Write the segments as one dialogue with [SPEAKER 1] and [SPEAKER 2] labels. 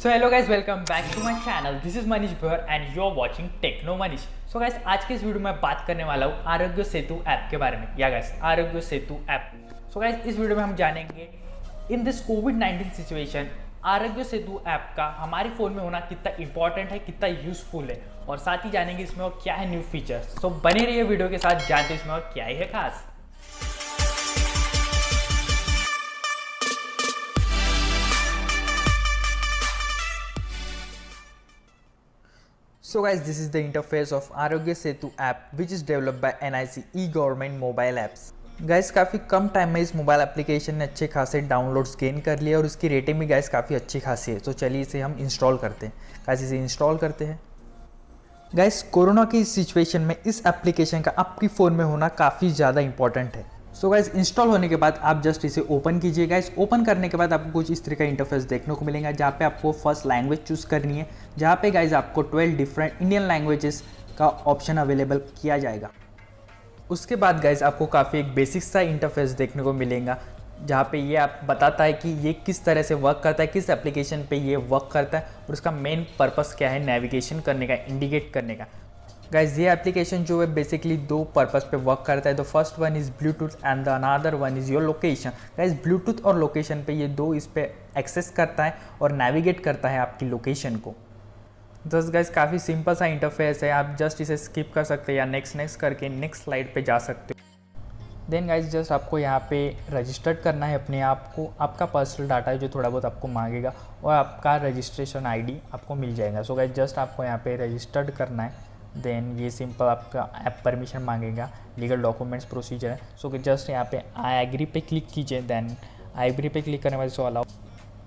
[SPEAKER 1] So hello guys, welcome back to my channel. This is Manish Bhar and you are watching Techno Manish. So guys, आज के इस video में बात करने वाला हूँ आरोग्य सेतु ऐप के बारे में। Yeah guys, Aarogya Setu app. So guys, इस वीडियो में हम जानेंगे in this covid situation Aarogya Setu app का हमारे फ़ोन में होना कितना इंपॉर्टेंट है, कितना यूजफुल है, और साथ ही जानेंगे इसमें और क्या है न्यू फीचर्स। सो बने रहिए वीडियो के साथ, जानते इसमें और क्या ही है खास। So guys, this is the interface of Arogya Setu app which is developed by NIC e-government mobile apps. Guys, काफ़ी कम टाइम में इस मोबाइल एप्लीकेशन ने अच्छे खासे डाउनलोड्स गेन कर लिए और उसकी रेटिंग भी गाइस काफ़ी अच्छी खासी है। तो चलिए इसे हम इंस्टॉल करते हैं। गाइस, इसे इंस्टॉल करते हैं। गाइस, कोरोना की इस सिचुएशन में इस एप्लीकेशन का आपकी फ़ोन में होना काफ़ी ज़्यादा इंपॉर्टेंट है। सो गाइस, इंस्टॉल होने के बाद आप जस्ट इसे ओपन कीजिए। गाइस, ओपन करने के बाद आपको कुछ इस तरह का इंटरफेस देखने को मिलेगा, जहाँ पे आपको फर्स्ट लैंग्वेज चूज़ करनी है, जहाँ पे गाइस आपको 12 डिफरेंट इंडियन लैंग्वेजेस का ऑप्शन अवेलेबल किया जाएगा। उसके बाद गाइस आपको काफ़ी एक बेसिक सा इंटरफेस देखने को मिलेगा, जहाँ पे ये आप बताता है कि ये किस तरह से वर्क करता है, किस एप्लीकेशन पे ये वर्क करता है और उसका मेन पर्पस क्या है नेविगेशन करने का, इंडिकेट करने का। गाइज, ये एप्लीकेशन जो है बेसिकली दो पर्पस पे वर्क करता है। The first one is Bluetooth and the another one is your location. Guys, Bluetooth और लोकेशन पे ये दो इस पे एक्सेस करता है और नेविगेट करता है आपकी लोकेशन को। दस गाइज, काफ़ी सिंपल सा इंटरफेस है। आप जस्ट इसे स्किप कर सकते हैं या नेक्स्ट करके नेक्स्ट स्लाइड पे जा सकते हो। देन गाइज, जस्ट आपको यहाँ पे रजिस्टर्ड करना है अपने आप को। आपका पर्सनल डाटा है जो थोड़ा बहुत आपको मांगेगा और आपका रजिस्ट्रेशन ID आपको मिल जाएगा। सो गाइज, जस्ट आपको यहाँ पे रजिस्टर्ड करना है। देन ये सिंपल आपका ऐप परमिशन मांगेगा, लीगल डॉक्यूमेंट्स प्रोसीजर है। सो कि जस्ट यहाँ पे आई एग्री पे क्लिक कीजिए। देन आई एग्री पे क्लिक करने के बाद इसको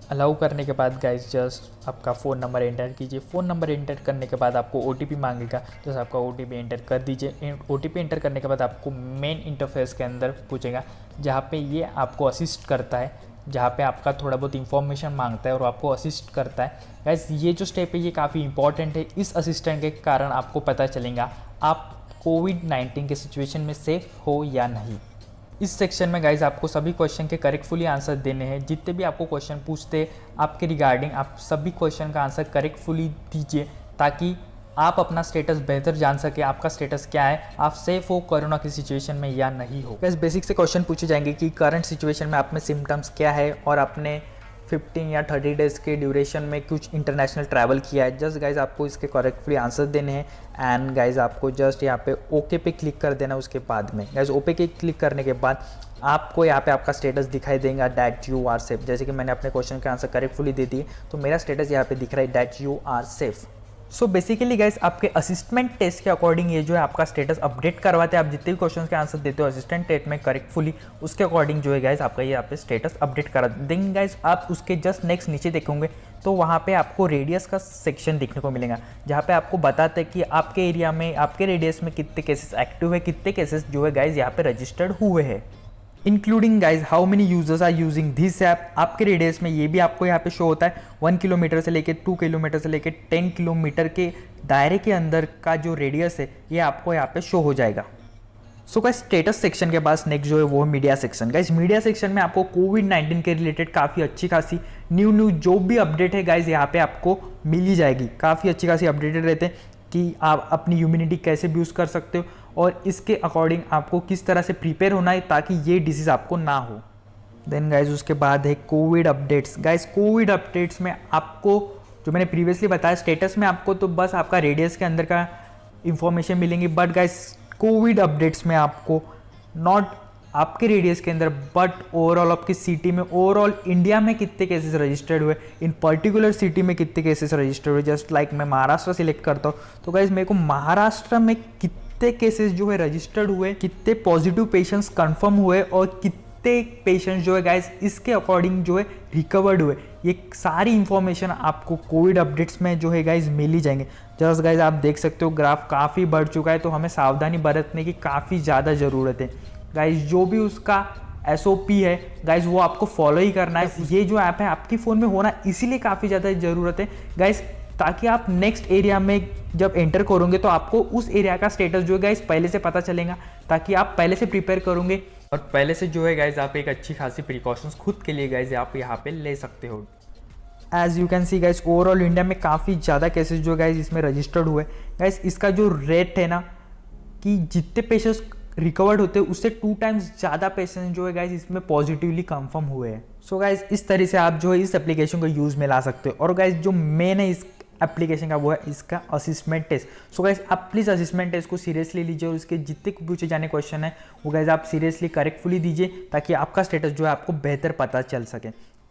[SPEAKER 1] अलाउ करने के बाद गाइस जस्ट आपका फ़ोन नंबर एंटर कीजिए। फ़ोन नंबर एंटर करने के बाद आपको OTP मांगेगा, जस्ट आपका OTP एंटर कर दीजिए। OTP एंटर करने के बाद आपको मेन इंटरफेस के अंदर पूछेगा, जहाँ पे ये आपको असिस्ट करता है, जहाँ पे आपका थोड़ा बहुत इंफॉर्मेशन मांगता है और आपको असिस्ट करता है। गाइस, ये जो स्टेप है ये काफ़ी इंपॉर्टेंट है। इस असिस्टेंट के कारण आपको पता चलेगा आप कोविड-19 के सिचुएशन में सेफ हो या नहीं। इस सेक्शन में गाइज आपको सभी क्वेश्चन के करेक्टफुली आंसर देने हैं। जितने भी आपको क्वेश्चन पूछते आपके रिगार्डिंग, आप सभी क्वेश्चन का आंसर करेक्टफुली दीजिए, ताकि आप अपना स्टेटस बेहतर जान सके। आपका स्टेटस क्या है, आप सेफ हो कोरोना की सिचुएशन में या नहीं हो। गाइस, बेसिक से क्वेश्चन पूछे जाएंगे कि करंट सिचुएशन में आप में सिम्टम्स क्या है और आपने 15 या 30 डेज़ के ड्यूरेशन में कुछ इंटरनेशनल ट्रैवल किया है। जस्ट गाइज आपको इसके करेक्टली आंसर देने हैं एंड गाइज आपको जस्ट यहाँ पे ओके पे क्लिक कर देना। उसके बाद में गाइज ओके पे क्लिक करने के बाद आपको यहाँ पे आपका स्टेटस दिखाई देगा डैट यू आर सेफ। जैसे कि मैंने अपने क्वेश्चन के आंसर करेक्टफुली दे दिए, तो मेरा स्टेटस यहाँ पे दिख रहा है that you are safe. So basically guys, आपके असिस्टेंट टेस्ट के अकॉर्डिंग ये जो है आपका स्टेटस अपडेट करवाते हैं। आप जितने भी क्वेश्चन के आंसर देते हो असिस्टेंट टेस्ट में करेक्टफुली, उसके अकॉर्डिंग जो है गाइस आपका ये यहाँ पे स्टेटस अपडेट करा देंगे। गाइस, आप उसके जस्ट नेक्स्ट नीचे देखोगे तो वहाँ पे आपको रेडियस का सेक्शन देखने को मिलेगा, जहाँ पे आपको बताते हैं कि आपके एरिया में, आपके रेडियस में कितने केसेस एक्टिव है, कितने केसेस जो है गाइस यहाँ पे रजिस्टर्ड हुए हैं, including guys how many users are using this app. आपके रेडियस में ये भी आपको यहाँ पे शो होता है। 1 किलोमीटर से लेके 2 किलोमीटर से लेके 10 किलोमीटर के दायरे के अंदर का जो रेडियस है ये आपको यहाँ पे शो हो जाएगा। सो गाइस, स्टेटस सेक्शन के बाद नेक्स्ट जो है वो media section. Guys, media section में आपको कोविड-19 के रिलेटेड काफ़ी अच्छी खासी न्यू जो भी अपडेट है गाइस यहाँ पे आपको मिल ही जाएगी। काफ़ी अच्छी खासी अपडेटेड रहते हैं कि आप अपनी इम्यूनिटी कैसे बूस्ट कर सकते हो और इसके अकॉर्डिंग आपको किस तरह से प्रिपेयर होना है ताकि ये डिजीज़ आपको ना हो। देन गाइज उसके बाद है Covid updates. Guys, Covid updates में आपको जो मैंने प्रीवियसली बताया, स्टेटस में आपको तो बस आपका रेडियस के अंदर का इंफॉर्मेशन मिलेंगी, बट गाइज कोविड अपडेट्स में आपको नॉट आपके रेडियस के अंदर बट ओवरऑल आपकी सिटी में, ओवरऑल इंडिया में कितने केसेस रजिस्टर्ड हुए, इन पर्टिकुलर सिटी में कितने केसेस रजिस्टर्ड हुए। जस्ट लाइक मैं महाराष्ट्र सिलेक्ट करता हूँ, तो गाइज मेरे को महाराष्ट्र में कितने केसेस जो है रजिस्टर्ड हुए, कितने पॉजिटिव पेशेंट्स कंफर्म हुए और कितने पेशेंट्स जो है गाइज इसके अकॉर्डिंग जो है रिकवर्ड हुए, ये सारी इंफॉर्मेशन आपको कोविड अपडेट्स में जो है गाइज मिल ही जाएंगे। जस्ट गाइज आप देख सकते हो ग्राफ काफ़ी बढ़ चुका है, तो हमें सावधानी बरतने की काफ़ी ज़्यादा ज़रूरत है। गाइज, जो भी उसका SOP है गाइज वो आपको फॉलो ही करना है। ये जो ऐप है आपके फ़ोन में होना इसीलिए काफ़ी ज़्यादा ज़रूरत है गाइज, ताकि आप नेक्स्ट एरिया में जब एंटर करोगे तो आपको उस एरिया का स्टेटस जो है गाइज पहले से पता चलेगा, ताकि आप पहले से प्रिपेयर करोगे और पहले से जो है गाइज आप एक अच्छी खासी प्रिकॉशंस खुद के लिए गाइज आप यहाँ पे ले सकते हो। As you can see guys, overall India में काफ़ी ज़्यादा केसेस जो गाइस इसमें रजिस्टर्ड हुए। गाइस इसका जो रेट है ना कि जितने पेशेंट्स रिकवर्ड होते हैं उससे 2 टाइम्स ज़्यादा पेशेंट्स जो है गाइस इसमें पॉजिटिवली कंफर्म हुए हैं। सो गाइस इस तरह से आप जो है इस एप्लीकेशन को यूज़ में ला सकते हो। और गाइस जो मेन है इस एप्लीकेशन का वो है इसका असिस्मेंट टेस्ट। सो गाइस आप प्लीज़ असिस्मेंट टेस्ट को सीरियसली लीजिए और इसके जितने पूछे जाने क्वेश्चन है वो गाइस आप सीरियसली करेक्टफुली दीजिए ताकि आपका स्टेटस जो है आपको बेहतर पता चल सके।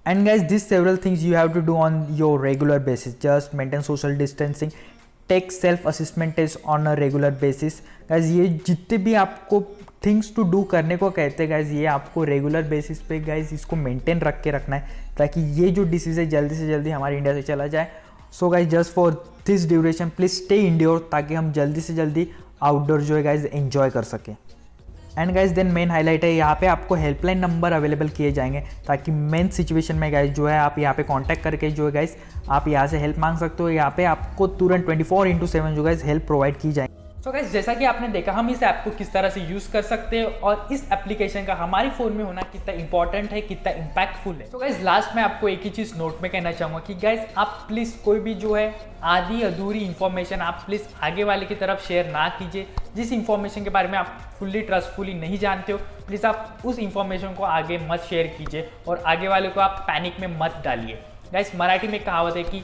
[SPEAKER 1] And guys this several things you have to do on your regular basis, just maintain social distancing, take self assessment test on a regular basis. Guys ये जितने भी आपको थिंग्स टू डू करने को कहते हैं गाइस, ये आपको रेगुलर बेसिस पे गाइस इसको मेंटेन रख के रखना है ताकि ये जो डिसीज़ है जल्दी से जल्दी हमारे इंडिया से चला जाए। So guys just for this duration please stay indoor ताकि हम जल्दी से जल्दी आउटडोर जो है गाइस एंजॉय कर सकें। And guys then main highlight है यहाँ पे आपको हेल्पलाइन नंबर अवेलेबल किए जाएंगे ताकि मेन सिचुएशन में गाइस जो है आप यहाँ पे कांटेक्ट करके जो है गाइस आप यहाँ से हेल्प मांग सकते हो। यहाँ पे आपको तुरंत 24/7 जो गाइस हेल्प प्रोवाइड की जाएगी। सो गाइस जैसा कि आपने देखा हम इस ऐप को किस तरह से यूज़ कर सकते हैं और इस एप्लीकेशन का हमारे फ़ोन में होना कितना इंपॉर्टेंट है, कितना इम्पैक्टफुल है। सो गाइस लास्ट में आपको एक ही चीज़ नोट में कहना चाहूँगा कि गाइस आप प्लीज़ कोई भी जो है आधी अधूरी इन्फॉर्मेशन आप प्लीज़ आगे वाले की तरफ शेयर ना कीजिए। जिस इन्फॉर्मेशन के बारे में आप फुल्ली ट्रस्टफुली नहीं जानते हो प्लीज़ आप उस इन्फॉर्मेशन को आगे मत शेयर कीजिए और आगे वाले को आप पैनिक में मत डालिए। गाइस मराठी में कहावत है कि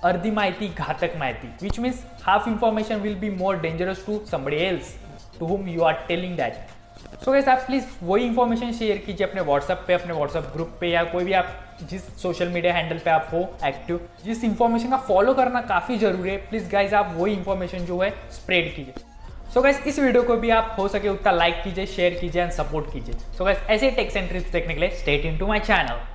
[SPEAKER 1] अर्धी माहिती घातक माहिती, which means half information will be more dangerous to somebody else to whom you are telling that. So guys आप प्लीज़ वही इंफॉर्मेशन शेयर कीजिए अपने व्हाट्सएप पे, अपने व्हाट्सएप ग्रुप पे या कोई भी आप जिस सोशल मीडिया हैंडल पे आप हो एक्टिव, जिस इंफॉर्मेशन का फॉलो करना काफ़ी जरूरी है। प्लीज़ गाइस आप वही इंफॉर्मेशन जो है स्प्रेड कीजिए। सो गाइस इस वीडियो को भी आप हो सके उतना लाइक कीजिए, शेयर कीजिए एंड सपोर्ट कीजिए। सो गाइस ऐसे टेक्स एंड ट्रिप्स देखने के लिए stay tuned to my channel.